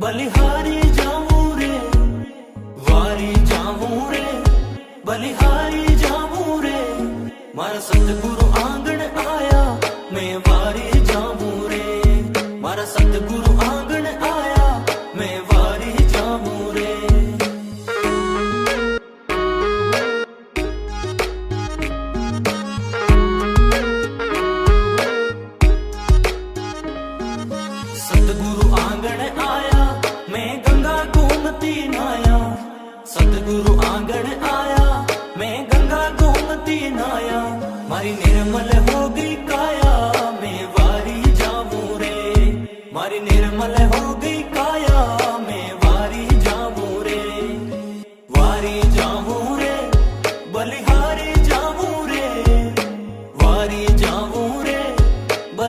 बलिहारी जाऊं रे, वारी जाऊं रे, बलिहारी जाऊं रे, मारा सतगुरु आंगण आया, मैं वारी जाऊं रे, मारा सतगुरु आंगण आया, मैं वारी जाऊं रे। सतगुरु आंगण आया, मैं गंगा गोमती नाया, सतगुरु आंगण आया, मैं गंगा गोमती नाया, मारी निर्मल हो गई काया, मैं वारी जाऊं रे, मारी निर्मल हो गई